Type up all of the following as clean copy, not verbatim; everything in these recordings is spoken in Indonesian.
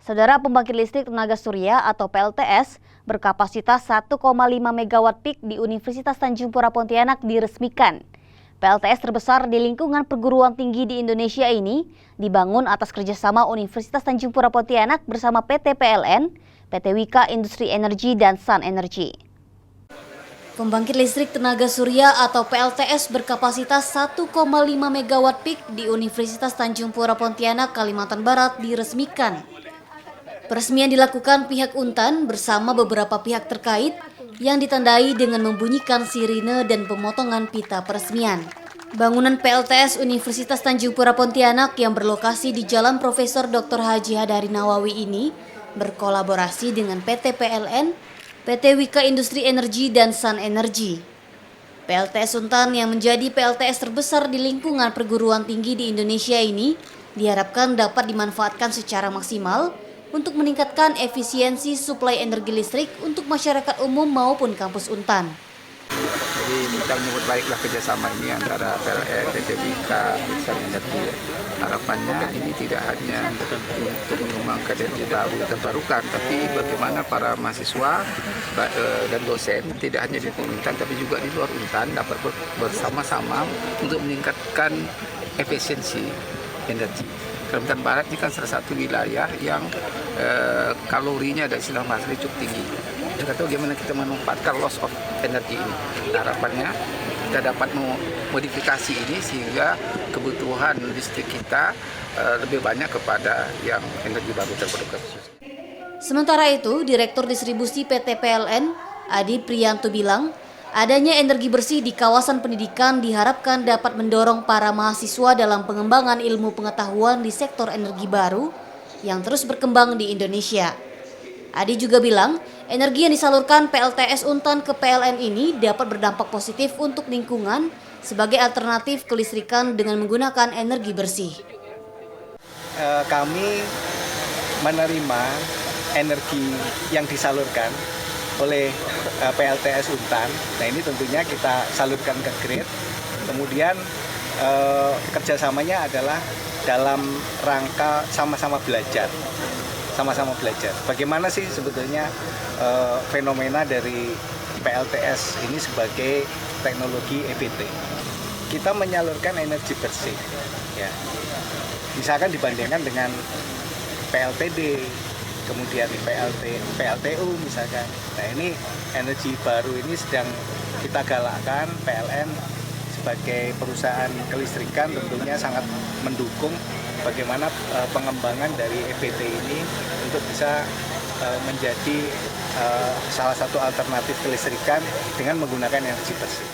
Saudara, pembangkit listrik tenaga surya atau PLTS berkapasitas 1,5 megawatt peak di Universitas Tanjung Pura Pontianak diresmikan. PLTS terbesar di lingkungan perguruan tinggi di Indonesia ini dibangun atas kerjasama Universitas Tanjung Pura Pontianak bersama PT PLN, PT Wika Industri Energi, dan Sun Energy. Pembangkit listrik tenaga surya atau PLTS berkapasitas 1,5 megawatt peak di Universitas Tanjung Pura Pontianak, Kalimantan Barat diresmikan. Peresmian dilakukan pihak Untan bersama beberapa pihak terkait yang ditandai dengan membunyikan sirine dan pemotongan pita peresmian. Bangunan PLTS Universitas Tanjung Pura Pontianak yang berlokasi di Jalan Profesor Dr. Haji Hadari Nawawi ini berkolaborasi dengan PT PLN, PT Wika Industri Energi, dan Sun Energy. PLTS Untan yang menjadi PLTS terbesar di lingkungan perguruan tinggi di Indonesia ini diharapkan dapat dimanfaatkan secara maksimal untuk meningkatkan efisiensi suplai energi listrik untuk masyarakat umum maupun kampus Untan. Jadi kita menyebut baiklah kerjasama ini antara PLN, PT Wika, Sun Energy. Harapannya ini tidak hanya untuk mengembangkan energi baru terbarukan, tapi bagaimana para mahasiswa dan dosen tidak hanya di Untan tapi juga di luar Untan dapat bersama-sama untuk meningkatkan efisiensi energi. Kalimantan Barat ini kan salah satu wilayah yang kalorinya dan istilah bahasa cukup tinggi. Kita tahu bagaimana kita memanfaatkan loss of energi ini. Harapannya kita dapat memodifikasi ini sehingga kebutuhan listrik kita lebih banyak kepada yang energi baru terbarukan. Sementara itu, Direktur Distribusi PT PLN, Adi Priyanto bilang, adanya energi bersih di kawasan pendidikan diharapkan dapat mendorong para mahasiswa dalam pengembangan ilmu pengetahuan di sektor energi baru yang terus berkembang di Indonesia. Adi juga bilang, energi yang disalurkan PLTS Untan ke PLN ini dapat berdampak positif untuk lingkungan sebagai alternatif kelistrikan dengan menggunakan energi bersih. Kami menerima energi yang disalurkan oleh PLTS Untan. Nah, ini tentunya kita salurkan ke grid. Kemudian kerjasamanya adalah dalam rangka sama-sama belajar. Bagaimana sih sebetulnya fenomena dari PLTS ini sebagai teknologi EBT? Kita menyalurkan energi bersih, ya. Misalkan dibandingkan dengan PLTD, kemudian PLTU misalkan. Nah, ini energi baru ini sedang kita galakkan. PLN sebagai perusahaan kelistrikan tentunya sangat mendukung bagaimana pengembangan dari EBT ini untuk bisa menjadi salah satu alternatif kelistrikan dengan menggunakan energi bersih.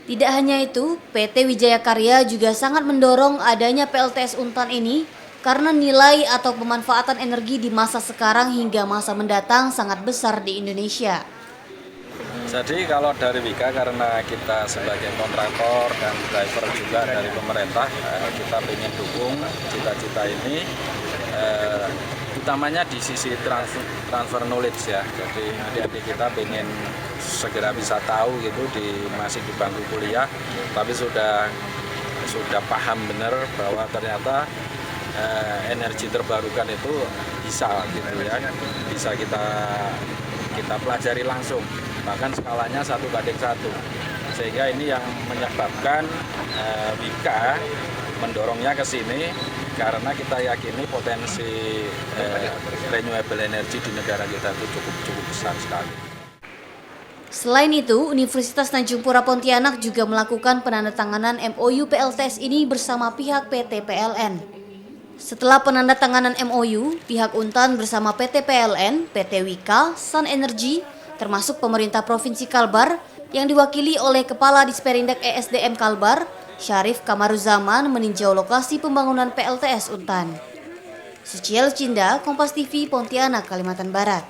Tidak hanya itu, PT Wijaya Karya juga sangat mendorong adanya PLTS Untan ini karena nilai atau pemanfaatan energi di masa sekarang hingga masa mendatang sangat besar di Indonesia. Jadi kalau dari Wika, karena kita sebagai kontraktor dan driver juga dari pemerintah, kita ingin dukung cita-cita ini, utamanya di sisi transfer knowledge ya. Jadi adik-adik kita ingin segera bisa tahu gitu masih di bangku kuliah, tapi sudah paham benar bahwa ternyata energi terbarukan itu bisa gitu ya, bisa kita pelajari langsung. Bahkan skalanya 1:1, sehingga ini yang menyebabkan Wika mendorongnya ke sini karena kita yakini potensi renewable energy di negara kita itu cukup besar sekali. Selain itu, Universitas Tanjung Pura Pontianak juga melakukan penandatanganan MOU PLTS ini bersama pihak PT PLN. Setelah penandatanganan MOU, pihak Untan bersama PT PLN, PT Wika, Sun Energy, termasuk pemerintah Provinsi Kalbar yang diwakili oleh Kepala Disperindak ESDM Kalbar, Syarif Kamaruzaman, meninjau lokasi pembangunan PLTS Untan. Suciel Cinda, Kompas TV, Pontianak, Kalimantan Barat.